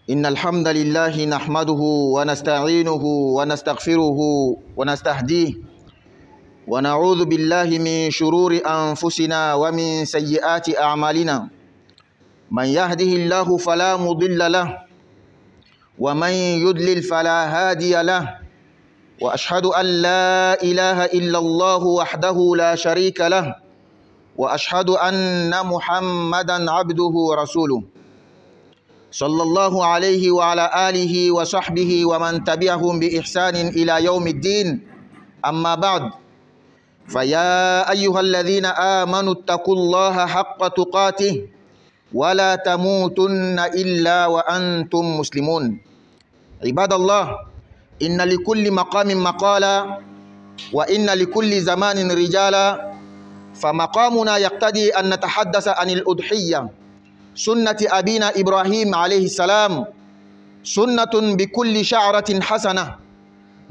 إن الحمد لله نحمده ونستعينه ونستغفره ونستهديه ونعوذ بالله من شرور أنفسنا ومن سيئات أعمالنا. من يهده الله فلا مضل له ومن يضلل فلا هادي له، وأشهد أن لا إله إلا الله وحده لا شريك له، وأشهد أن محمدا عبده ورسوله صلى الله عليه وعلى آله وصحبه ومن تبعهم بإحسان إلى يوم الدين. أما بعد، فيا أيها الذين آمنوا اتقوا الله حق تقاته ولا تموتن إلا وأنتم مسلمون. عباد الله، إن لكل مقام مقالا وإن لكل زمان رجالا، فمقامنا يقتضي أن نتحدث عن الأضحية، سنة أبينا إبراهيم عليه السلام، سنة بكل شعرة حسنة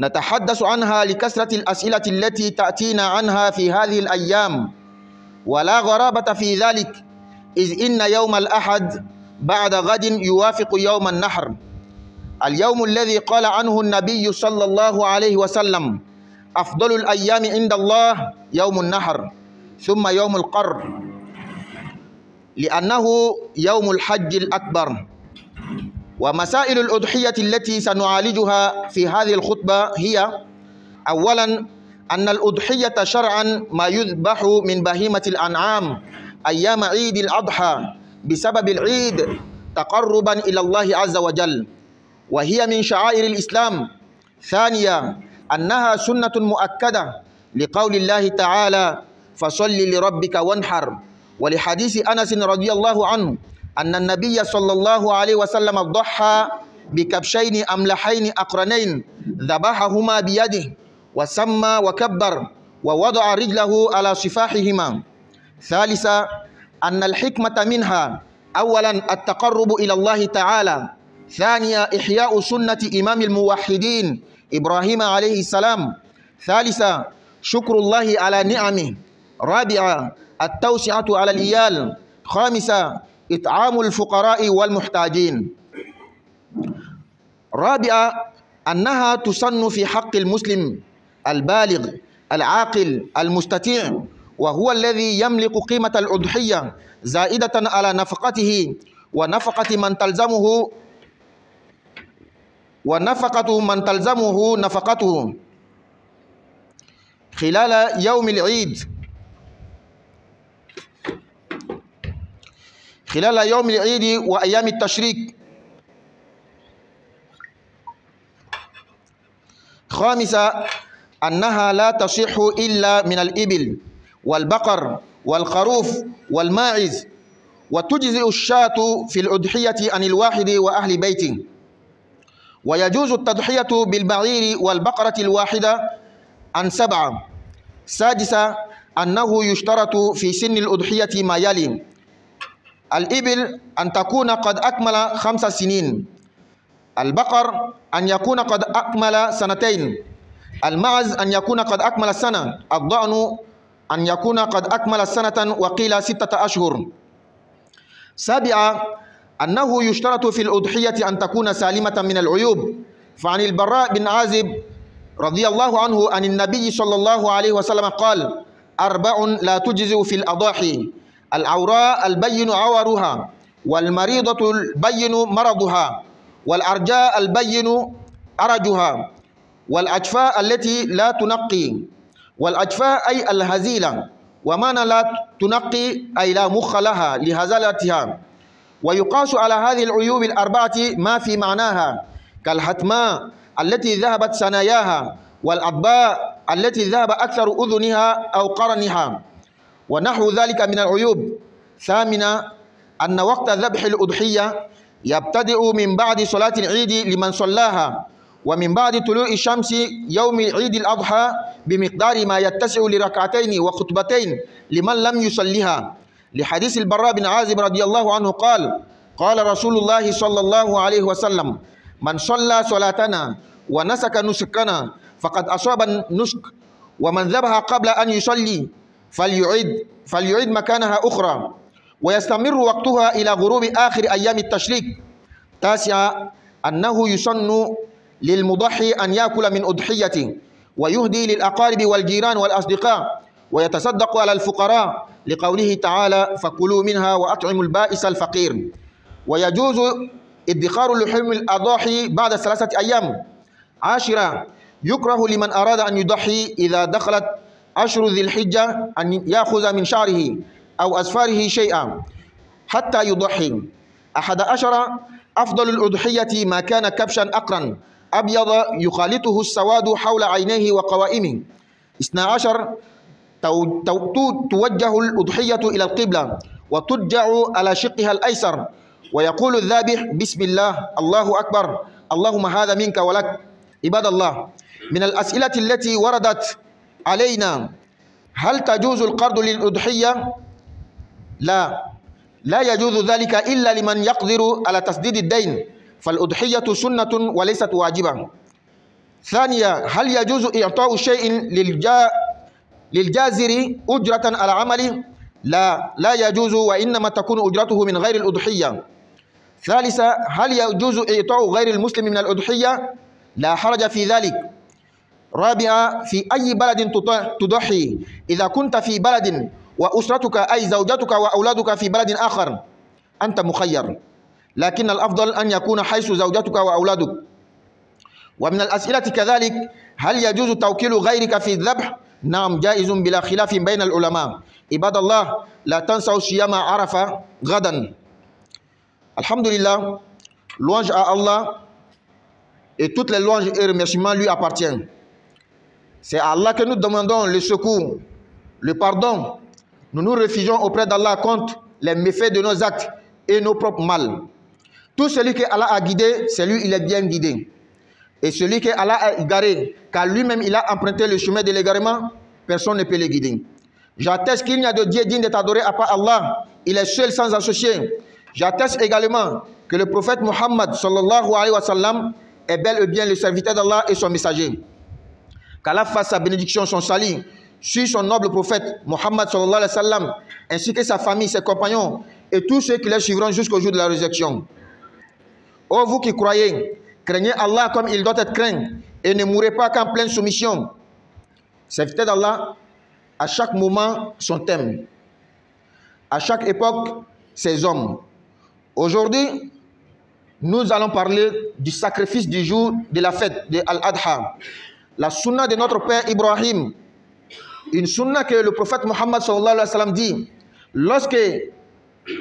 نتحدث عنها لكثرة الأسئلة التي تأتينا عنها في هذه الأيام، ولا غرابة في ذلك، إذ إن يوم الأحد بعد غد يوافق يوم النحر، اليوم الذي قال عنه النبي صلى الله عليه وسلم: أفضل الأيام عند الله يوم النحر ثم يوم القر، لأنه يوم الحج الأكبر. ومسائل الأضحية التي سنعالجها في هذه الخطبة هي: أولا، أن الأضحية شرعا ما يذبح من بهيمة الأنعام أيام عيد الأضحى بسبب العيد تقربا إلى الله عز وجل، وهي من شعائر الإسلام. ثانيا، أنها سنة مؤكدة لقول الله تعالى: فصل لربك وانحر، ولحديث أنس رضي الله عنه أن النبي صلى الله عليه وسلم ضحى بكبشين أملحين أقرنين ذبحهما بيده وسمى وكبر ووضع رجله على صفاحهما. ثالثا، أن الحكمة منها: أولا، التقرب إلى الله تعالى. ثانيا، إحياء سنة إمام الموحدين إبراهيم عليه السلام. ثالثا، شكر الله على نعمه. رابعا، التوسعة على الإيال. خامسا، إطعام الفقراء والمحتاجين. رابعا، أنها تسن في حق المسلم البالغ العاقل المستطيع، وهو الذي يملك قيمة الأضحية زائدة على نفقته ونفقة من تلزمه نفقته خلال يوم العيد، وأيام التشريك. خامسا، أنها لا تصح إلا من الإبل والبقر والخروف والماعز، وتجزئ الشاة في الأضحية عن الواحد وأهل بيته، ويجوز التضحية بالبعير والبقرة الواحدة عن 7. سادسا، أنه يشترط في سن الأضحية ما يلي: الإبل أن تكون قد أكمل 5 سنين، البقر أن يكون قد أكمل 2 سنين، المعز أن يكون قد أكمل 1 سنة، الضأن أن يكون قد أكمل 1 سنة وقيل 6 أشهر. سابعا، أنه يشترط في الأضحية أن تكون سالمة من العيوب، فعن البراء بن عازب رضي الله عنه عن النبي صلى الله عليه وسلم قال: 4 لا تجزئ في الأضاحي: العوراء البين عورها، والمريضة البين مرضها، والأرجاء البين أرجها، والأجفاء التي لا تنقي. والأجفاء أي الهزيلة، ومعنى لا تنقي أي لا مخ لها لهزلتها. ويقاس على هذه العيوب ال4 ما في معناها، كالحتماء التي ذهبت ثناياها، والأضباء التي ذهب أكثر أذنها أو قرنها، ونحو ذلك من العيوب. ثامنا، أن وقت ذبح الأضحية يبتدئ من بعد صلاة العيد لمن صلاها، ومن بعد طلوع الشمس يوم عيد الأضحى بمقدار ما يتسع لركعتين وخطبتين لمن لم يصليها، لحديث البراء بن عازب رضي الله عنه قال: قال رسول الله صلى الله عليه وسلم: من صلى صلاتنا ونسك نسكنا فقد أصاب النسك، ومن ذبح قبل أن يصلي فليعيد مكانها أخرى، ويستمر وقتها إلى غروب آخر أيام التشريك. تاسعا أنه يسن للمضحي أن يأكل من أضحيته ويهدي للأقارب والجيران والأصدقاء ويتصدق على الفقراء لقوله تعالى فكلوا منها وأطعموا البائس الفقير. ويجوز ادخار لحوم الأضاحي بعد 3 أيام. عاشرا يكره لمن أراد أن يضحي إذا دخلت أشهر ذي الحجة أن يأخذ من شعره أو أظفاره شيئا حتى يضحي. 11 أفضل الأضحية ما كان كبشا أقرا أبيض يخالطه السواد حول عينيه وقوائمه. 12 توجه الأضحية إلى القبلة وترجع على شقها الأيسر ويقول الذابح بسم الله الله أكبر اللهم هذا منك ولك. عباد الله، من الأسئلة التي وردت علينا: هل تجوز القرض للأضحية؟ لا يجوز ذلك إلا لمن يقدر على تسديد الدين، فالأضحية سنة وليست واجبة. ثانيا، هل يجوز إعطاء شيء للجازر أجرة على عمله؟ لا يجوز، وإنما تكون أجرته من غير الأضحية. ثالثا، هل يجوز إعطاء غير المسلم من الأضحية؟ لا حرج في ذلك. رابعا، في أي بلد تضحي؟ إذا كنت في بلد وأسرتك أي زوجتك وأولادك في بلد آخر أنت مخير، لكن الأفضل أن يكون حيث زوجتك وأولادك. ومن الأسئلة كذلك: هل يجوز توكيل غيرك في الذبح؟ نعم، جائز بلا خلاف بين العلماء. عباد الله، لا تنسوا صيام عرفة غدا. Alhamdulillah, louange à Allah, et toutes les louanges et remerciements lui appartiennent. C'est à Allah que nous demandons le secours, le pardon. Nous nous réfugions auprès d'Allah contre les méfaits de nos actes et nos propres mal. Tout celui que Allah a guidé, c'est lui, il est bien guidé. Et celui que Allah a égaré, car lui-même il a emprunté le chemin de l'égarement, personne ne peut le guider. J'atteste qu'il n'y a de Dieu digne d'être adoré à part Allah. Il est seul sans associé. J'atteste également que le prophète Muhammad sallallahu alayhi wa sallam est bel et bien le serviteur d'Allah et son messager. Qu'Allah fasse sa bénédiction, son salut sur son noble prophète Muhammad sallallahu alayhi wa sallam, ainsi que sa famille, ses compagnons et tous ceux qui les suivront jusqu'au jour de la résurrection. Ô vous qui croyez, craignez Allah comme il doit être craint et ne mourrez pas qu'en pleine soumission. Serviteur d'Allah, à chaque moment son thème, à chaque époque ses hommes. Aujourd'hui, nous allons parler du sacrifice du jour de la fête de Al-Adha, la sunna de notre père Ibrahim, une sunna que le prophète Muhammad sallallahu alayhi wa sallam dit: lorsque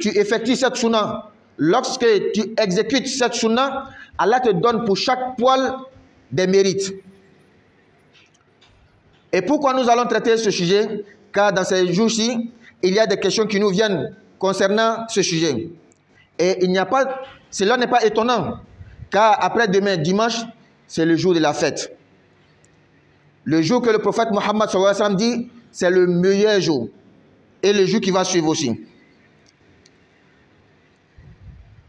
tu effectues cette sunna, lorsque tu exécutes cette sunna, Allah te donne pour chaque poil des mérites. Et pourquoi nous allons traiter ce sujet? Car dans ces jours-ci, il y a des questions qui nous viennent concernant ce sujet. Et cela n'est pas étonnant, car après-demain, dimanche, c'est le jour de la fête. Le jour que le prophète Muhammad sallallahu alayhi wa sallam dit, c'est le meilleur jour. Et le jour qui va suivre aussi.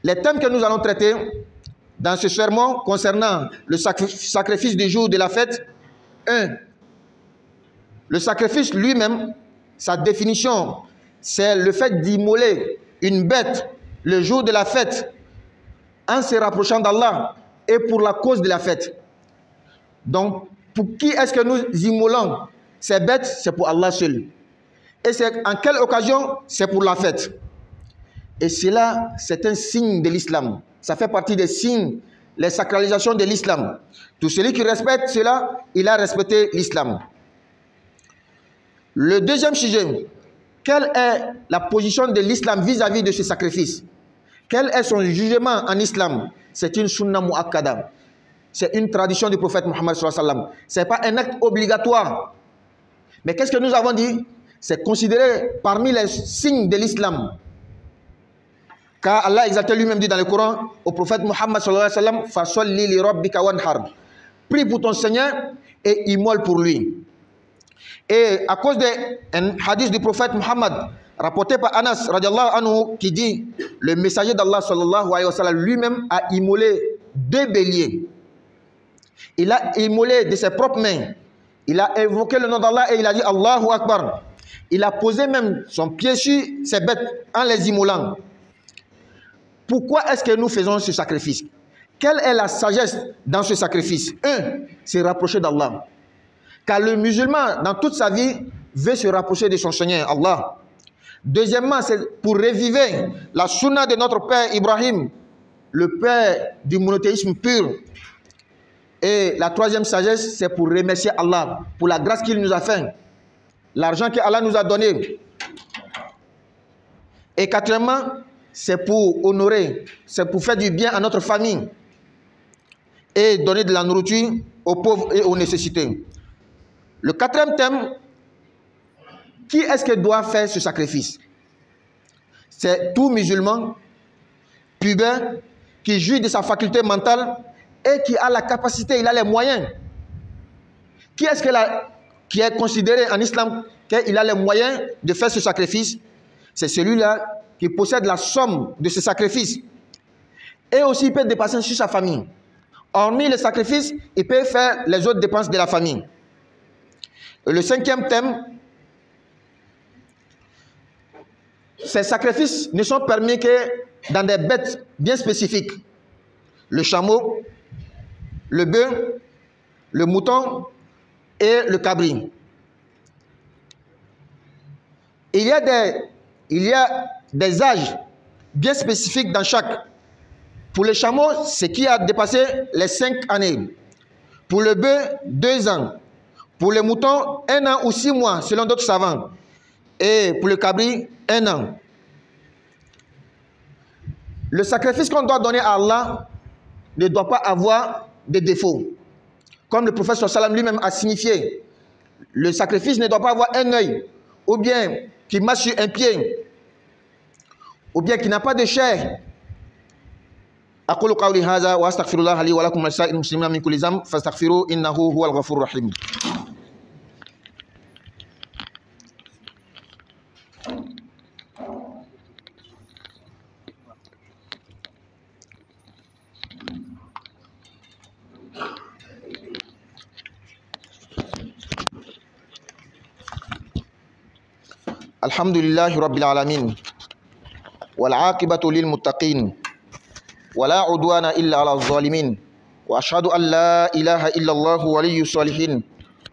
Les thèmes que nous allons traiter dans ce sermon concernant le sacrifice du jour de la fête. 1. Le sacrifice lui-même, sa définition, c'est le fait d'immoler une bête le jour de la fête en se rapprochant d'Allah et pour la cause de la fête. Donc, pour qui est-ce que nous immolons ces bêtes? C'est pour Allah seul. Et c'est en quelle occasion? C'est pour la fête. Et cela, c'est un signe de l'islam. Ça fait partie des signes, les sacralisations de l'islam. Tout celui qui respecte cela, il a respecté l'islam. Le deuxième sujet, quelle est la position de l'islam vis-à-vis de ce sacrifice? Quel est son jugement en islam? C'est une sunna mu'akkada. C'est une tradition du prophète Muhammad sallallahu alayhi wa sallam. Ce n'est pas un acte obligatoire. Mais qu'est-ce que nous avons dit? C'est considéré parmi les signes de l'islam. Car Allah exalté lui-même dit dans le Coran au prophète Muhammad sallallahu alayhi wa sallam: Fasolli li rabbika wanhar. Prie pour ton Seigneur et immole pour lui. Et à cause d'un hadith du prophète Muhammad rapporté par Anas radiallahu anhu qui dit: le messager d'Allah sallallahu alayhi wa sallam lui-même a immolé 2 béliers. Il a immolé de ses propres mains. Il a invoqué le nom d'Allah et il a dit Allahu Akbar. Il a posé même son pied sur ces bêtes en les immolant. Pourquoi est-ce que nous faisons ce sacrifice? Quelle est la sagesse dans ce sacrifice? Un, c'est rapprocher d'Allah. Car le musulman, dans toute sa vie, veut se rapprocher de son Seigneur, Allah. Deuxièmement, c'est pour reviver la sunna de notre père Ibrahim, le père du monothéisme pur. Et la troisième sagesse, c'est pour remercier Allah pour la grâce qu'il nous a faite, l'argent que Allah nous a donné. Et quatrièmement, c'est pour honorer, c'est pour faire du bien à notre famille et donner de la nourriture aux pauvres et aux nécessités. Le quatrième thème, qui est-ce qui doit faire ce sacrifice? C'est tout musulman, pubère, qui jouit de sa faculté mentale et qui a la capacité, il a les moyens. Qui est-ce qui est considéré en islam qu'il a les moyens de faire ce sacrifice? C'est celui-là qui possède la somme de ce sacrifice. Et aussi, il peut dépasser sur sa famille. Hormis le sacrifice, il peut faire les autres dépenses de la famille. Et le cinquième thème, ces sacrifices ne sont permis que dans des bêtes bien spécifiques. Le chameau, le bœuf, le mouton et le cabri. Il y a des âges bien spécifiques dans chaque. Pour le chameau, c'est qui a dépassé les 5 années. Pour le bœuf, 2 ans. Pour le mouton, 1 an ou 6 mois, selon d'autres savants. Et pour le cabri, 1 an. Le sacrifice qu'on doit donner à Allah ne doit pas avoir de défauts. Comme le prophète sallam lui-même a signifié, le sacrifice ne doit pas avoir un œil, ou bien qui marche sur un pied, ou bien qui n'a pas de chair. أقول قولي هذا وأستغفر الله لي ولكم ولسائر المسلمين من كل ذنب فاستغفروه إنه هو الغفور الرحيم. الحمد لله رب العالمين والعاقبة للمتقين ولا عدوان إلا على الظالمين وأشهد أن لا إله إلا الله ولي الصالحين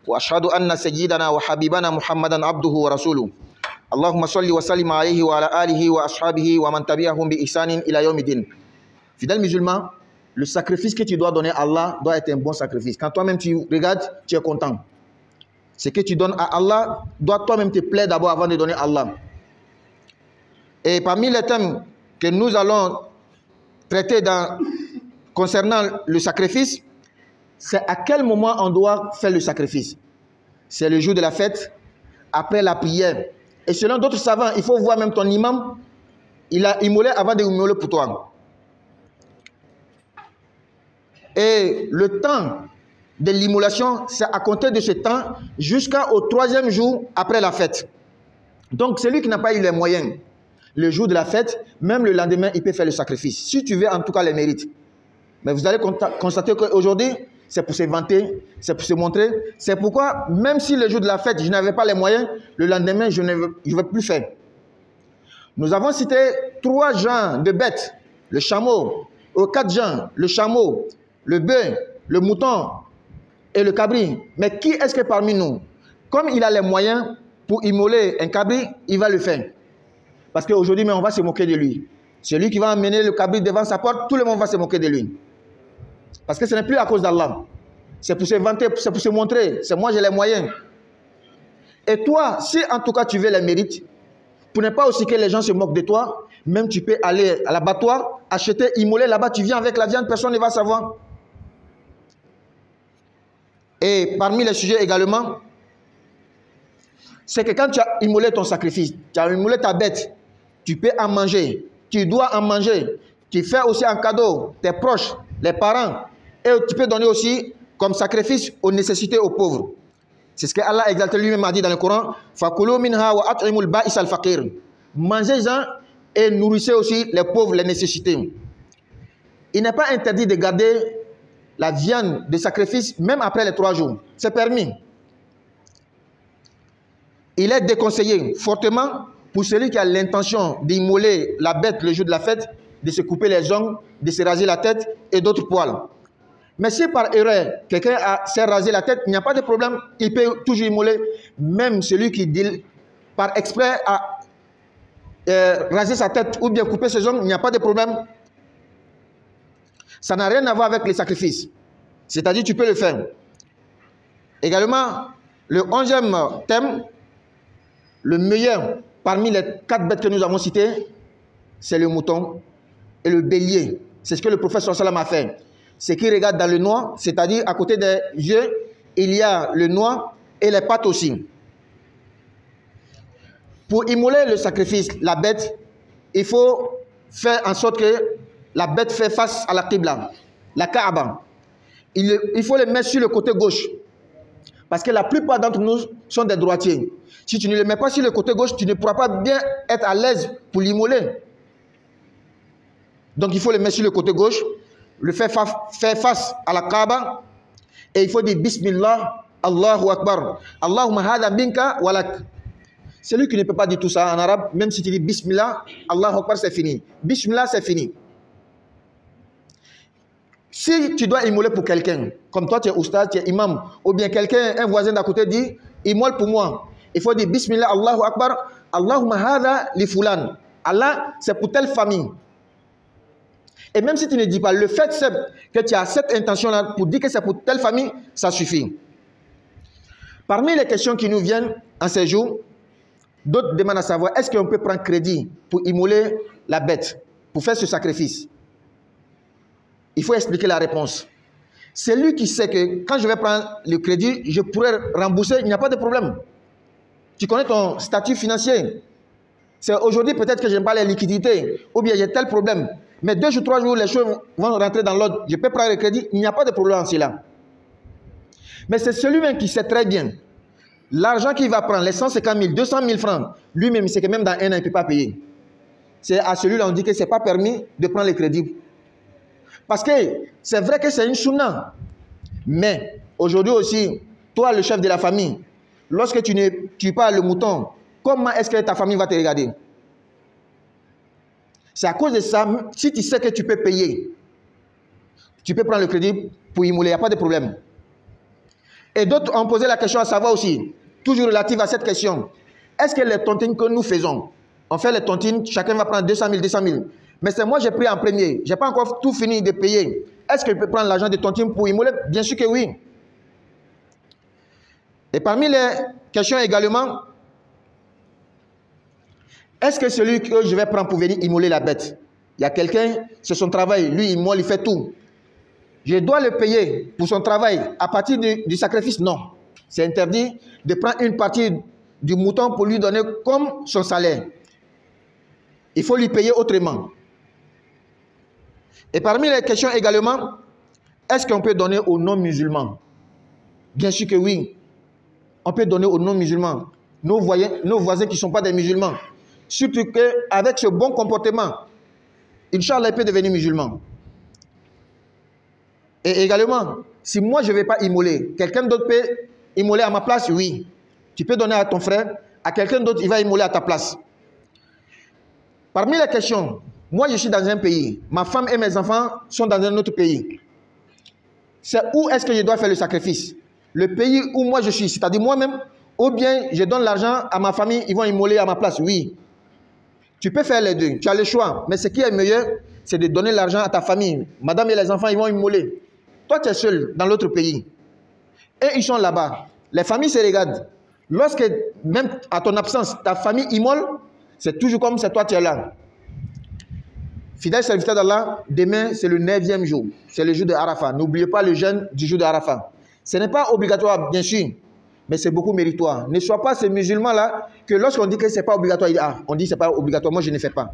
وأشهد أن سيدنا وحبيبنا محمدا عبده ورسوله اللهم صل وسلم عليه وعلى آله وأصحابه ومن تبعهم بإحسان إلى يوم الدين. Fidèle musulman, le sacrifice que tu dois donner à Allah doit être un bon sacrifice. Quand toi-même tu regardes, tu es content. Ce que tu donnes à Allah doit toi-même te plaire d'abord avant de donner à Allah. Et parmi les thèmes que nous allons traiter concernant le sacrifice, c'est à quel moment on doit faire le sacrifice. C'est le jour de la fête, après la prière. Et selon d'autres savants, il faut voir même ton imam, il a immolé avant de immoler pour toi. Et le temps de l'immolation, c'est à compter de ce temps jusqu'au 3e jour après la fête. Donc celui qui n'a pas eu les moyens, le jour de la fête, même le lendemain, il peut faire le sacrifice. Si tu veux en tout cas les mérites. Mais vous allez constater qu'aujourd'hui, c'est pour se vanter, c'est pour se montrer. C'est pourquoi, même si le jour de la fête, je n'avais pas les moyens, le lendemain, je ne vais plus faire. Nous avons cité 3 genres de bêtes. Le chameau, 4 genres, le chameau, le bœuf, le mouton et le cabri. Mais qui est-ce que parmi nous, comme il a les moyens pour immoler un cabri, il va le faire? Parce qu'aujourd'hui, on va se moquer de lui. Celui qui va emmener le cabri devant sa porte, tout le monde va se moquer de lui. Parce que ce n'est plus à cause d'Allah. C'est pour se vanter, c'est pour se montrer. C'est moi, j'ai les moyens. Et toi, si en tout cas tu veux les mérites, pour ne pas aussi que les gens se moquent de toi, même tu peux aller à l'abattoir, acheter, immoler là-bas, tu viens avec la viande, personne ne va savoir. Et parmi les sujets également, c'est que quand tu as immolé ton sacrifice, tu as immolé ta bête, tu peux en manger, tu dois en manger, tu fais aussi un cadeau, tes proches, les parents, et tu peux donner aussi comme sacrifice aux nécessités, aux pauvres. C'est ce que Allah exalté lui-même a dit dans le Coran, فَكُلُوا مِنْهَا وَأَطْعِمُوا الْبَائِسَ الْفَقِيرِ. Mangez-en et nourrissez aussi les pauvres, les nécessités. Il n'est pas interdit de garder la viande de sacrifice même après les 3 jours. C'est permis. Il est déconseillé fortement pour celui qui a l'intention d'immoler la bête le jour de la fête de se couper les ongles, de se raser la tête et d'autres poils. Mais si par erreur, quelqu'un s'est rasé la tête, il n'y a pas de problème, il peut toujours immoler. Même celui qui dit par exprès à raser sa tête ou bien couper ses ongles, il n'y a pas de problème. Ça n'a rien à voir avec les sacrifices. C'est-à-dire tu peux le faire. Également, le 11e thème, le meilleur parmi les 4 bêtes que nous avons citées, c'est le mouton et le bélier. C'est ce que le prophète sallallahu alayhi wa sallam a fait. C'est qu'il regarde dans le noir, c'est-à-dire à côté des yeux, il y a le noir et les pattes aussi. Pour immoler le sacrifice, la bête, il faut faire en sorte que la bête fait face à la Qibla, la Kaaba. Il faut le mettre sur le côté gauche. Parce que la plupart d'entre nous sont des droitiers. Si tu ne le mets pas sur le côté gauche, tu ne pourras pas bien être à l'aise pour l'immoler. Donc il faut le mettre sur le côté gauche, le faire face à la Kaaba, et il faut dire Bismillah, Allahu Akbar, Allahumma hada minka walak. Celui qui ne peut pas dire tout ça en arabe, même si tu dis Bismillah, Allahu Akbar, c'est fini. Bismillah, c'est fini. Si tu dois immoler pour quelqu'un, comme toi tu es oustaz, tu es imam, ou bien quelqu'un, un voisin d'à côté dit, immole pour moi. Il faut dire Bismillah, Allahu Akbar, Allahumma hada li fulan. Allah, c'est pour telle famille. Et même si tu ne dis pas, le fait que tu as cette intention-là pour dire que c'est pour telle famille, ça suffit. Parmi les questions qui nous viennent en ces jours, d'autres demandent à savoir, est-ce qu'on peut prendre crédit pour immoler la bête, pour faire ce sacrifice? Il faut expliquer la réponse. C'est lui qui sait que quand je vais prendre le crédit, je pourrais rembourser, il n'y a pas de problème. Tu connais ton statut financier. C'est aujourd'hui peut-être que je n'ai pas les liquidités, ou bien j'ai tel problème. Mais 2 jours, 3 jours, les choses vont rentrer dans l'ordre. Je peux prendre le crédit, il n'y a pas de problème en cela. Mais c'est celui-même qui sait très bien. L'argent qu'il va prendre, les 150 000, 200 000 francs, lui-même, il sait que même dans 1 an, il ne peut pas payer. C'est à celui-là, on dit que ce n'est pas permis de prendre le crédit. Parce que c'est vrai que c'est une sunna. Mais aujourd'hui aussi, toi, le chef de la famille, lorsque tu ne tues pas le mouton, comment est-ce que ta famille va te regarder? C'est à cause de ça, si tu sais que tu peux payer, tu peux prendre le crédit pour immoler, il n'y a pas de problème. Et d'autres ont posé la question à savoir aussi, toujours relative à cette question. Est-ce que les tontines que nous faisons, on fait les tontines, chacun va prendre 200 000, 200 000. Mais c'est moi, j'ai pris en premier. Je n'ai pas encore tout fini de payer. Est-ce que je peux prendre l'argent de tontine pour immoler? Bien sûr que oui. Et parmi les questions également, est-ce que celui que je vais prendre pour venir immoler la bête, il y a quelqu'un, c'est son travail, lui, il immole, il fait tout. Je dois le payer pour son travail à partir du sacrifice? Non. C'est interdit de prendre une partie du mouton pour lui donner comme son salaire. Il faut lui payer autrement. Et parmi les questions également, est-ce qu'on peut donner aux non-musulmans? Bien sûr que oui. On peut donner aux non-musulmans, nos voisins qui ne sont pas des musulmans. Surtout qu'avec ce bon comportement, Inch'Allah, il peut devenir musulman. Et également, si moi je ne vais pas immoler, quelqu'un d'autre peut immoler à ma place? Oui. Tu peux donner à ton frère, à quelqu'un d'autre, il va immoler à ta place. Parmi les questions, moi je suis dans un pays, ma femme et mes enfants sont dans un autre pays. C'est où est-ce que je dois faire le sacrifice? Le pays où moi je suis, c'est-à-dire moi-même, ou bien je donne l'argent à ma famille, ils vont immoler à ma place? Oui. Tu peux faire les deux, tu as le choix. Mais ce qui est meilleur, c'est de donner l'argent à ta famille. Madame et les enfants, ils vont immoler. Toi, tu es seul dans l'autre pays. Et ils sont là-bas. Les familles se regardent. Lorsque, même à ton absence, ta famille immole, c'est toujours comme c'est toi qui es là. Fidèle serviteur d'Allah, demain, c'est le 9e jour. C'est le jour de Arafat. N'oubliez pas le jeûne du jour de Arafat. Ce n'est pas obligatoire, bien sûr, mais c'est beaucoup méritoire. Ne sois pas ces musulmans-là que lorsqu'on dit que ce n'est pas obligatoire, il dit, ah, on dit que ce n'est pas obligatoire, moi je ne fais pas.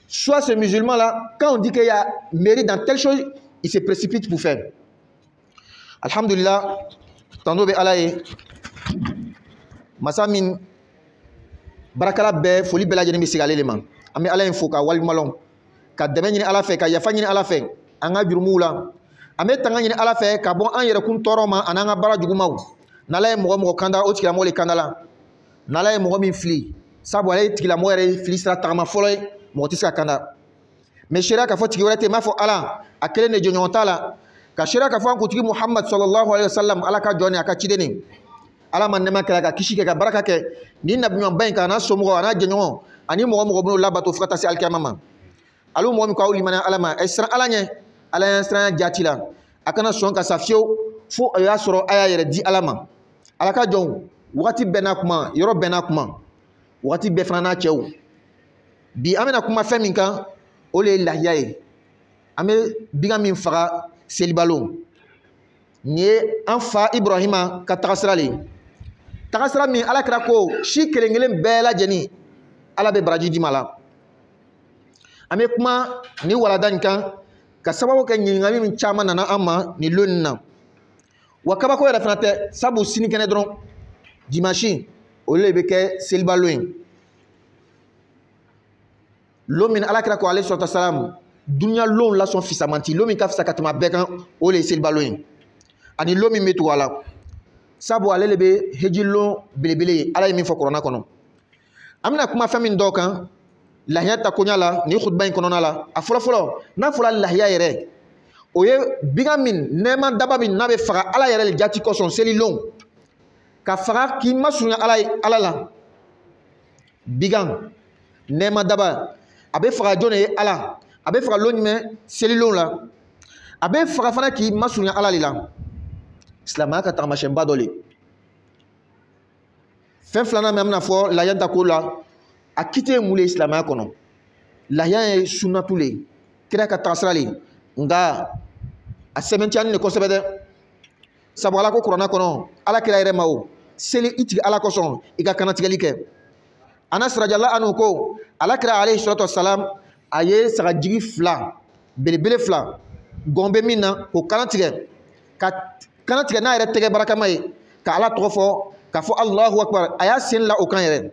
Soit ce musulman-là, quand on dit qu'il y a mérite dans telle chose, il se précipite pour faire. Alhamdulillah, tando be alaye, masamin, barakala be, foli bela jeni misigale leman. Ame alaye foka wal malon, ka deme nyini ala fe, ka yafa nyini ala fe, anga jurumula. Ame tanga nyini ala fe, ka bon an yere kun toroma, ananga bara jugumaw. Nalaye mogo kanda, o tikila mo le kandala. Nalaye mogo min fli. Sabu alaye tikila mo yere fli sira tagama foloy, mo tiska kanda. mais sharia ka fo tigi wɛrɛ tɛ m'a fɔ ala a kelen de jɔɲɔgɔn t'a la ka sharia ka fɔ an kuntigi Muhammad sallallahu alaihi wasallam ala ka jɔn ni a ka ciden ni ala ma nɛma kɛra ka kisi kɛ ka baraka kɛ ni nabiɲumanba in kan a n'a somɔgɔ a n'a jɛɲɔgɔn ani mɔgɔ mɔgɔ bɛn'o labato fo ka taa se alikiyama ma alu mɔgɔ min k'aw limaniya ala ma ɛ siran ala ɲɛ ala y'an siranya jati la a kana sɔn ka sa fiyewu fo a y'a sɔrɔ a y'a yɛrɛ di ala ma ala ka jɔnw wagati bɛɛ n'a kuma yɔrɔ bɛɛ n'a kuma wagati bɛɛ fana n'a cɛw bi an bɛna kuma fɛn min kan o de ye lahiya ye an bɛ bigan min faga selibalo nin ye an fa Ibrahima ka tagasira le tagasira min ala kira ko si kelen kelen bɛɛ lajɛlen ala bɛ baraji di ma la an bɛ kuma ni walada in kan ka sababu kɛ ɲininkali min caman nana an ma nin lon na wa kabako yɛrɛ fana tɛ sabu sini kɛnɛ dɔrɔn dimanche olu de bɛ kɛ selibalo ye lon min ala kira ko ale sɔrɔta salam duniya lon lasɔn fisamanti lon min ka fisa ka tɛmɛ bɛɛ kan o de ye selibalo ye ani lon min bɛ tugu a la sabu ale de bɛ heji lon belebele ye ala ye min fɔ kuranɛ kɔnɔ an bɛna kuma fɛn min dɔw kan lahiya ta koɲa la ni khutba in kɔnɔna la a fɔlɔfɔlɔ n'a fɔra lahiya yɛrɛ o ye bigan min nɛɛma daba min n'a bɛ faga ala yɛrɛ le jati kosɔn selilon ka faga k'i masurunya ala la bigan nɛɛma daba a bɛ faga jɔn de ye ala a bɛ faga lon jumɛn selilon la a bɛ faga fana k'i masurunya ala le la silamɛya ka taamasiyɛnba dɔ le fɛn filanan min an bɛna fɔ lahiya ta ko la a kite ye mun le silamɛya kɔnɔ lahiya ye sunnatu le kira ka tagasira le nka a sɛbɛntiyani de kosɛbɛ dɛ sabu ala ko kuranɛ kɔnɔ ala kira yɛrɛ ma o seli i tigi ala kosɔn i ka kanatigɛli kɛ Anas radiyallahu anhu ko ala kira alayhi salatu wasalam a ye sagajigi fila belebele fila gɔn bɛ min na k'o kanatigɛ ka kanatigɛ n'a yɛrɛ tɛgɛ barakama ye ka ala tɔgɔ fɔ k'a fɔ Allahu akbar a y'a sen la o kan yɛrɛ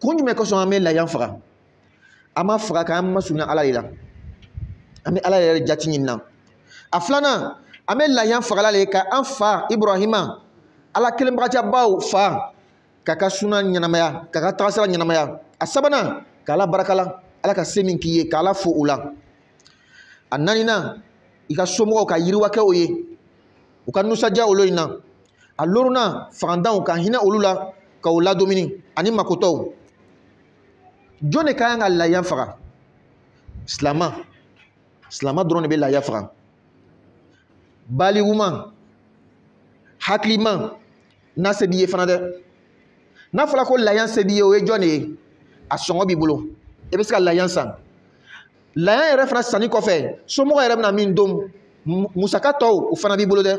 kun jumɛn kosɔn an bɛ lahiya faga an ma faga k'an masurunya ala de la an bɛ ala yɛrɛ jati ɲini na a filanan an bɛ lahiya fagala le ka an fa Ibrahima ala kelenbagacabaw fa k'a ka suna ɲɛnamaya k'a ka tagasira ɲɛnamaya a sabanan k'ala barakala ala ka se min k'i ye k'ala fo o la a naaninan i ka somɔgɔw ka yiriwa kɛ o ye u ka nusaja olu in na a lorunan fagandanw ka hinɛ olu la ka o ladomini ani makotɔw jɔn de ka kan ka lahiya faga silama dɔrɔn de bɛ lahiya faga baliguman hakiliman n'a se b'i ye fana dɛ n'a fɔra ko lahiya se b'i ye o ye jɔn de ye a sɔngɔ b'i bolo i bɛ se ka lahiya san lahiya yɛrɛ fana sanni kɔfɛ somɔgɔ yɛrɛ bɛna min don musaka tɔw o fana b'i bolo dɛ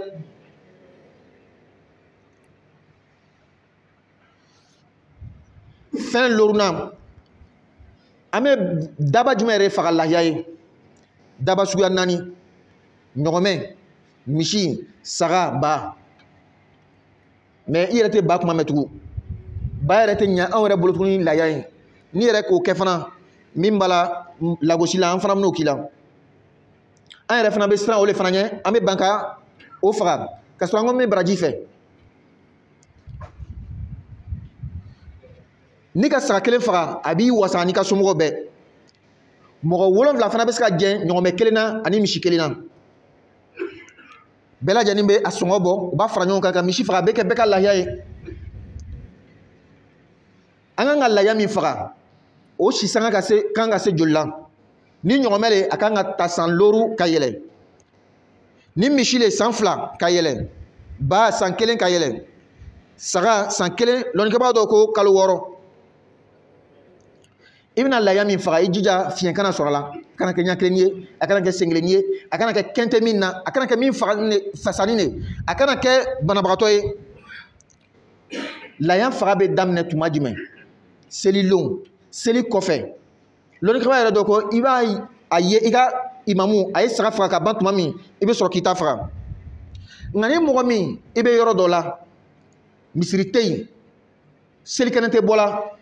fɛn lorunan an bɛ daba jumɛn yɛrɛ faga lahiya ye daba suguya 4 ɲɔgɔmɛ misi saga ba mais i yɛrɛ tɛ ba kuma mɛn tugun ba yɛrɛ tɛ ɲɛ anw yɛrɛ bolo tuguni ni lahiya ye n'i yɛrɛ k'o kɛ fana min b'a la lagosi la an fana bɛn'o k'i la an yɛrɛ fana bɛ siran o de fana ɲɛ an bɛ ban ka o faga ka sɔrɔ an ko min bɛ baraji fɛ n'i ka saga kelen faga a b'i wasa n'i ka somɔgɔw bɛɛ mɔgɔ 7 fana bɛ se ka jɛ ɲɔgɔmɛ 1 na ani misi 1 na bɛɛ lajɛlen bɛ a sɔngɔ bɔ u b'a fara ɲɔgɔn kan ka misi faga a bɛ kɛ bɛɛ ka lahiya ye an kan ka lahiya min faga o sisanga kan ka se joli la ni ɲɔgɔmɛ le a kan ka ta san 5 ka yɛlɛ ni misi le san 2 ka yɛlɛ ba san 1 ka yɛlɛ saga san 1 lɔnnikɛbaa dɔw ko kalo 6 i bɛna lahiya min faga i jija fiɲɛ kana sɔrɔ a la a kana kɛ ɲɛ kelen ye a kana kɛ sen kelen ye a kana kɛ kɛntɛ min na a kana kɛ min fasani ne a kana kɛ banabagatɔ ye lahiya faga bɛ daminɛ tuma jumɛn selilon seli kɔfɛ lɔnnikɛbaa yɛrɛ dɔ ko i b'a a ye i ka imamu a ye saga faga ka ban tuma min i bɛ sɔrɔ k'i ta faga nka ni mɔgɔ min i bɛ yɔrɔ dɔ la misiri tɛ yen selikɛnɛ tɛ bɔ la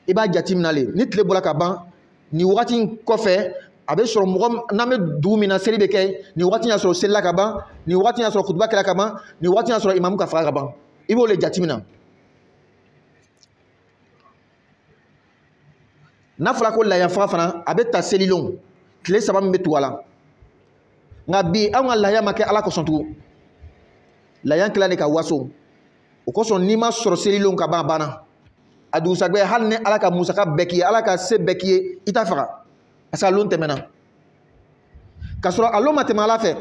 i b'a jateminɛ le ni tile bɔra ka ban nin wagati in kɔfɛ a bɛ sɔrɔ mɔgɔ n'an bɛ dugu min na seli bɛ kɛ nin wagati y'a sɔrɔ selila ka ban nin wagati y'a sɔrɔ kutuba kɛra ka ban nin wagati y'a sɔrɔ imamu ka faga ka ban i b'o le jateminɛ n'a fɔra ko layan faga fana a bɛ ta selilon tile 3 min bɛ tugu a la nka bi anw ka layan ma kɛ Ala kosɔn tugun layan kɛla de ka waso o kosɔn n'i ma sɔrɔ selilon ka ban a banna a dugusajɛ hali ni Ala ka musaka bɛɛ k'i ye Ala ka se bɛɛ k'i ye i t'a faga parce que a lon tɛmɛna k'a sɔrɔ a lon ma tɛmɛ Ala fɛ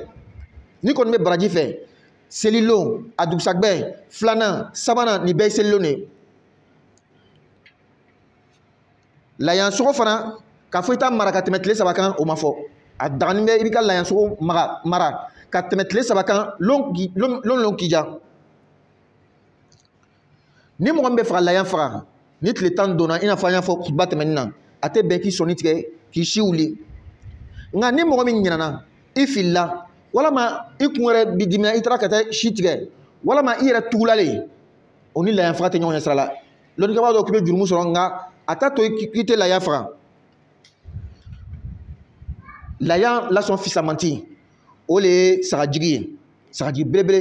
n'i kɔni bɛ baraji fɛ selilon a dugusajɛ filanan sabanan nin bɛɛ ye selilon de ye layan sogo fana k'a fɔ i t'a mara ka tɛmɛ tile 3 kan o ma fɔ a daganin bɛ i b'i ka layan sogo mara ka tɛmɛ tile 3 kan lon k'i ja ni mɔgɔ min bɛ fɛ ka layan faga ni tile 10 donna i n'a fɔ an y'a fɔ kutuba tɛmɛnin na a tɛ bɛn k'i sɔnni tigɛ k'i si wuli nka ni mɔgɔ min ɲinana i filila walama i kun yɛrɛ bi dimina i taara ka taa si tigɛ walama i yɛrɛ tugulalen o ni layan faga tɛ ɲɔgɔn ɲɛ sira la lɔnnikɛbaa dɔw k'i bɛ jurumu sɔrɔ nka a t'a to k'i tɛ layan faga layan lasɔn fisamanti o le ye sagajigi ye sagajigi belebele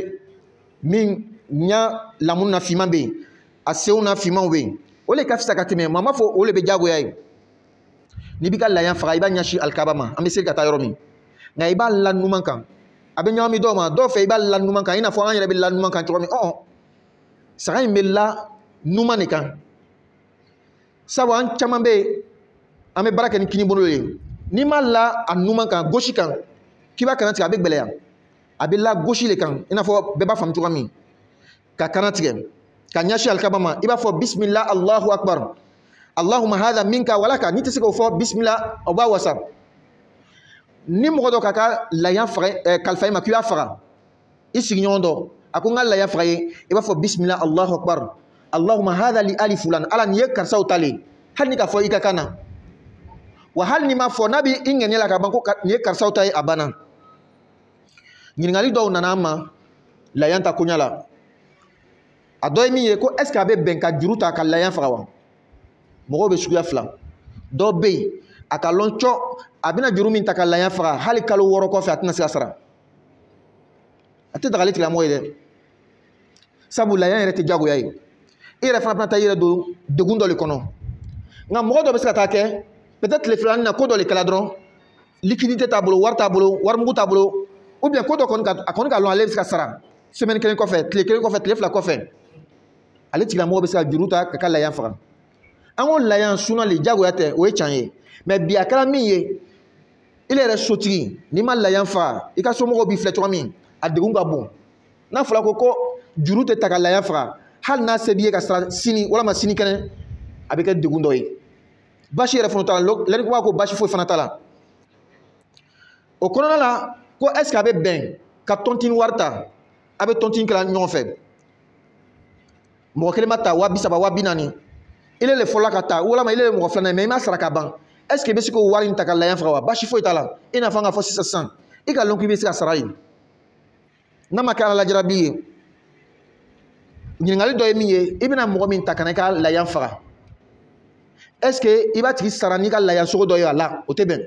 min ɲa lamunu na finman bɛ yen a senw na finmanw bɛ yen o le ka fisa ka tɛmɛ maa ma fɔ o le bɛ diyagoya ye n'i b'i ka layan faga i b'a ɲɛsin alikaba ma an bɛ seli ka taa yɔrɔ min nka i b'a la numan kan a bɛ ɲagami dɔw ma dɔw fɛ i b'a la numan kan i n'a fɔ an yɛrɛ bɛ la numan kan cogo min saga in bɛ la numan de kan sabu an caman bɛ yen an bɛ baara kɛ ni kinibolo ye n'i ma la a numan kan gosi kan k'i b'a kana tigɛ a bɛ gbɛlɛya a bɛ la gosi de kan i n'a fɔ bɛɛ b'a faamu cogo min ka kana tigɛ ka ɲɛsin alikaba ma i b'a fɔ bisimilah Allahu akbar Allahumma hadha minka walaka n'i tɛ se k'o fɔ bisimilah o b'a wasa ni mɔgɔ dɔ ka ka layan faga kalifa i ma k'i b'a faga i sigiɲɔgɔn dɔ a ko n ka layan faga ye i b'a fɔ bisimilah Allahu akbar Allahumma hadha li ali fulan ala nin ye karisaw talen hali ni ka fɔ i ka kan na wa hali ni ma fɔ n'a bɛ i ŋɛniya la ka ban ko nin ye karisaw ta ye a banna ɲininkali dɔw nana an ma layan ta koɲa la a dɔ ye min ye ko est ce que a bɛ bɛn ka juru ta ka layan faga wa mɔgɔw bɛ suguya fila dɔw bɛ yen a ka lɔn cɔ a bɛna juru min ta ka layan faga hali kalo 6 kɔfɛ a tɛna se ka sara a tɛ dagali tigilamɔgɔ ye dɛ sabu layan yɛrɛ tɛ diyagoya ye i yɛrɛ fana bɛna taa i yɛrɛ don degun dɔ de kɔnɔ nka mɔgɔ dɔ bɛ se ka taa kɛ peut-être tile filanin na ko dɔ de kɛla dɔrɔn liquidité t'a bolo wari t'a bolo warimugu t'a bolo ou bien ko dɔ kɔni a kɔni ka lɔn ale bɛ se ka sara semaine 1 kɔfɛ tile 1 kɔfɛ tile 2 kɔfɛ ale tigilamɔgɔ bɛ se ka juru ta ka layan faga an ko layan sunali diyagoya tɛ o ye tiɲɛ ye mais bi a kɛra min ye i yɛrɛ sotigi n'i ma layan faga i ka somɔgɔw b'i filɛ cogo min a degun ka bon n'a fɔra ko juru tɛ ta ka layan faga hali n'a se b'i ye ka sara sini walama sini kɛnɛ a bɛ kɛ degun dɔ ye basi yɛrɛ fana t'a la lɛnni ko basi foyi fana t'a la o kɔnɔna la ko est ce que a bɛ bɛn ka tɔntini wari ta a bɛ tɔntini kɛla ɲɔgɔn fɛ mɔgɔ kelen ma ta 30,000 40,000 ile le fɔla ka ta walama ile le mɔgɔ filanan mais i ma sara ka ban est ce que i bɛ se k'o wari in ta ka layan faga wa basi foyi t'a la i n'a fɔ an ka fɔ sisan i ka lɔn k'i bɛ se ka sara yen n'a ma kɛ ala lajarabi ye ɲininkali dɔ ye min ye i bɛna mɔgɔ min ta ka na i ka layan faga est ce que i b'a tigi sara n'i ka layan sogo dɔ ye a la o tɛ bɛn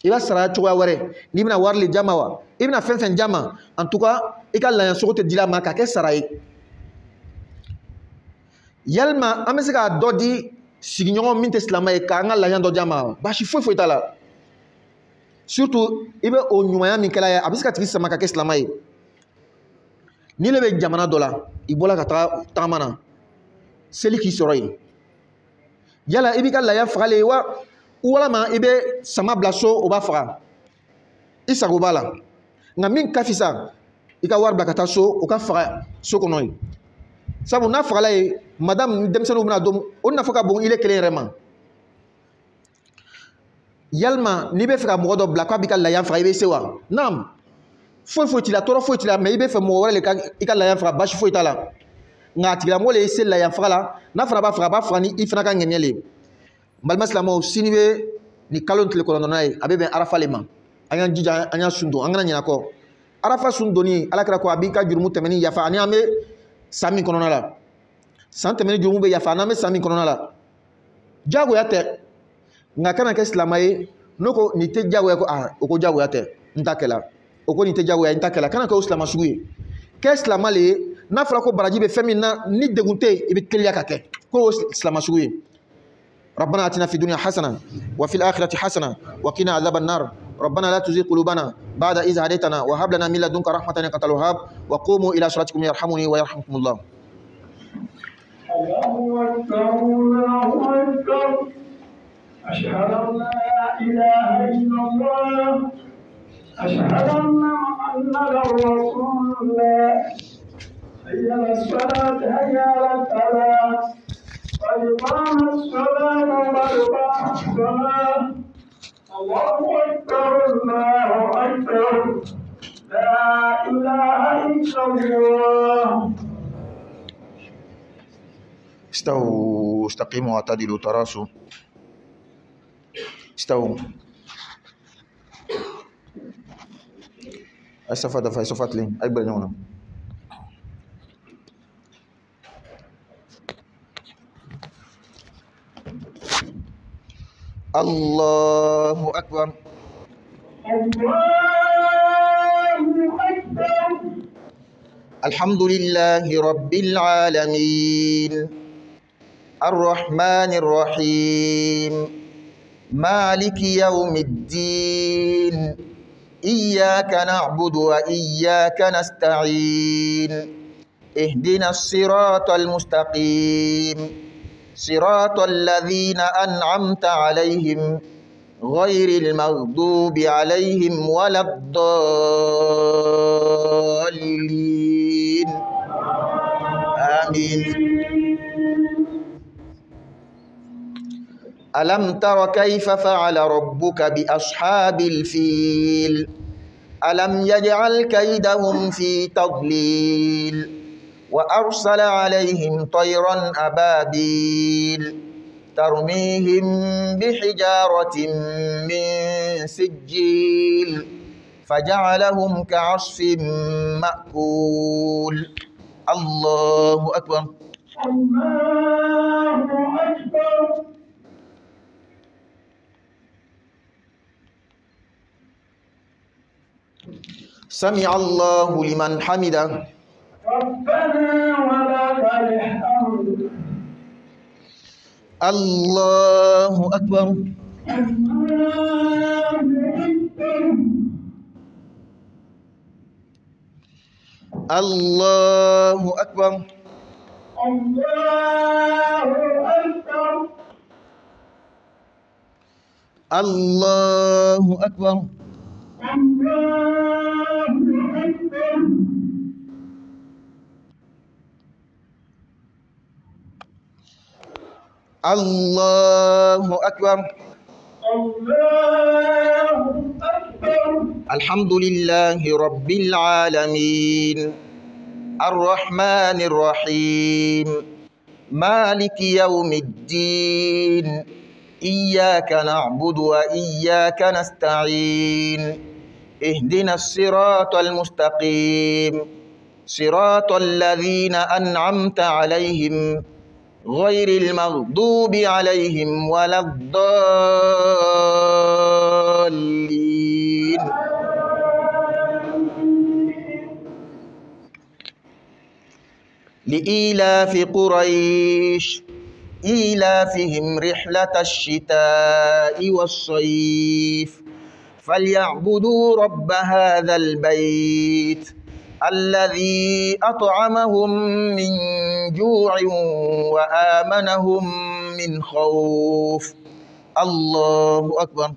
i b'a sara cogoya wɛrɛ n'i bɛna wari le jama wa i bɛna fɛn fɛn jama en tout cas i ka layan sogo tɛ dila ma ka kɛ sara ye yalima an bɛ se ka dɔ di sigiɲɔgɔn min tɛ silamɛ ye k'an ka layan dɔ jama wa basi foyi foyi t'a la surtout i bɛ o ɲumanya min kɛla ye a bɛ se ka tigi sama ka kɛ silamɛ ye n'i le bɛ jamana dɔ la i bɔra ka taga tagama na seli k'i sɔrɔ yen yala i b'i ka layan fagalen wa walama i bɛ sama bila so o b'a faga i sago b'a la nka min ka fisa i ka wari bila ka taa so o ka faga so kɔnɔ yen sabu n'a fagala ye madame ni denmisɛnninw bɛna don o nafa ka bon ile kelen yɛrɛ ma yalima n'i bɛ fɛ ka mɔgɔ dɔ bila k'a b'i ka layan faga i bɛ se wa naam foyi foyi t'i la tɔɔrɔ foyi t'i la mais i bɛ fɛ mɔgɔ wɛrɛ de ka i ka layan faga basi foyi t'a la nka a tigilamɔgɔ le ye se layan faga la n'a fana b'a faga a b'a faga ni i fana ka ŋaniya le ye n balima silamɛw sini bɛ nin kalo tile kɔnɔntɔnnan ye a bɛ bɛn arafa le ma an y'an jija an y'a sun don an kana ɲinɛ kɔ arafa sun donni alakira ko a b'i ka jurumu tɛmɛni yafa ani an bɛ san min kɔnɔna la san tɛmɛni jurumu bɛ yafa n'an bɛ san min kɔnɔna la diyagoya tɛ nka kana kɛ silamɛ ye n'o ko nin tɛ diyagoya ko o ko diyagoya tɛ n ta kɛla o ko nin tɛ diyagoya n ta kɛla kana kɛ o silamɛ sugu ye kɛ silamɛ le ye n'a fɔra ko baraji bɛ fɛn min na ni degun tɛ yen i bɛ teliya ka kɛ k'o silamɛ sugu ye ربنا آتنا في الدنيا حسنة وفي الآخرة حسنة وقنا عذاب النار. ربنا لا تزغ قلوبنا بعد إذ هديتنا وهب لنا من لدنك رحمة إنك أنت الوهاب. وقوموا إلى صلاتكم يرحمني ويرحمكم الله. الله أكبر الله أكبر أشهد أن لا إله إلا الله أشهد أن محمدا رسول الله حي على الصلاة حي على الفلاح قد قامت الصلاة قد قامت الصلاة الله أكبر الله أكبر لا إله إلا الله. استووا استقيموا واعتدلوا تراصوا. استووا. استفاد فايسوفات لين أكبر نونا. الله أكبر. الله أكبر. الحمد لله رب العالمين الرحمن الرحيم مالك يوم الدين إياك نعبد وإياك نستعين اهدنا الصراط المستقيم صراط الذين أنعمت عليهم غير المغضوب عليهم ولا الضالين آمين. ألم تر كيف فعل ربك بأصحاب الفيل ألم يجعل كيدهم في تضليل وأرسل عليهم طيرا أبابيل ترميهم بحجارة من سجيل فجعلهم كعصف مأكول. الله أكبر. الله أكبر. سمع الله لمن حمده. ربنا ولك الحمد. الله أكبر. الله أكبر. الله أكبر. الله أكبر. الله أكبر. الله أكبر. الله أكبر. الله أكبر. الحمد لله رب العالمين الرحمن الرحيم مالك يوم الدين إياك نعبد وإياك نستعين اهدنا الصراط المستقيم صراط الذين أنعمت عليهم غير المغضوب عليهم ولا الضالين. لإيلاف قريش إيلافهم رحلة الشتاء والصيف فليعبدوا رب هذا البيت الذي أطعمهم من جوع وآمنهم من خوف. الله أكبر.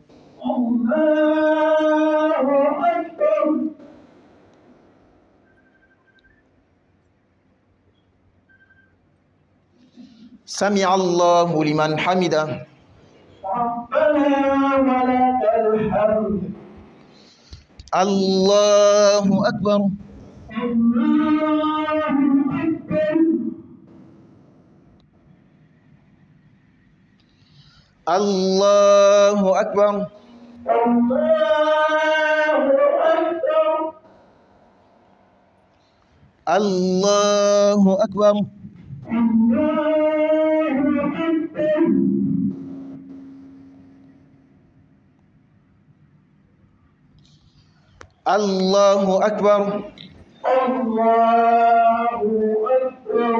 الله أكبر. سمع الله لمن حمده. ربنا ولك الحمد. الله أكبر. الله أكبر. الله أكبر. الله أكبر. الله أكبر. الله أكبر. الله أكبر.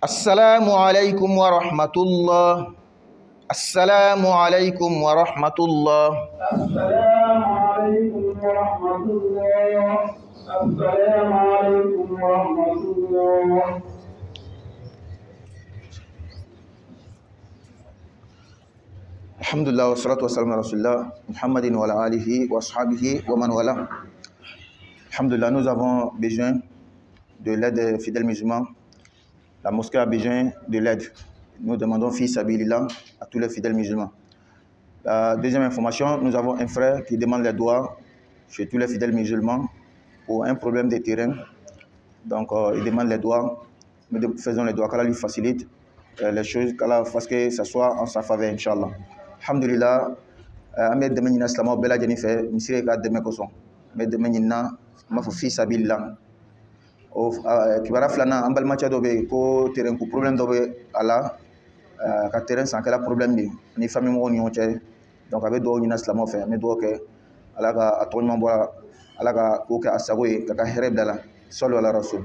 Assalamu alaikum wa rahmatullah. Assalamu alaikum wa rahmatullah. السلام عليكم ورحمة الله. السلام عليكم ورحمة الله. Alhamdulillah wa salatu wa salam ala Rasulullah Muhammadin wa ala alihi wa ashabihi wa man wala. Alhamdulillah, nous avons besoin de l'aide des fidèles musulmans. La mosquée a besoin de l'aide. Nous demandons fils sabilillah à tous les fidèles musulmans. La deuxième information, nous avons un frère qui demande les doigts chez tous les fidèles musulmans pour un problème de terrain. Donc, il demande les doigts. Nous faisons les doigts, qu'Allah lui facilite les choses, qu'Allah fasse que ça soit en sa faveur, Inch'Allah. Alhamdulillah, Ahmed Demenina Slamo Bella Jennifer, Misiri Ka Demekoson, Ahmed Demenina, Mafou fils sabilillah. Kibara Flana, Ambal Macha Dobe, ko terrain pour problème dobe Allah. Ka terrain sans quel problème ni famille mo ni onche donc avec do ni naslamo fait mais do que ala ka atonnement bola ala ka ko ka asago ka hereb dala sallu ala rasul.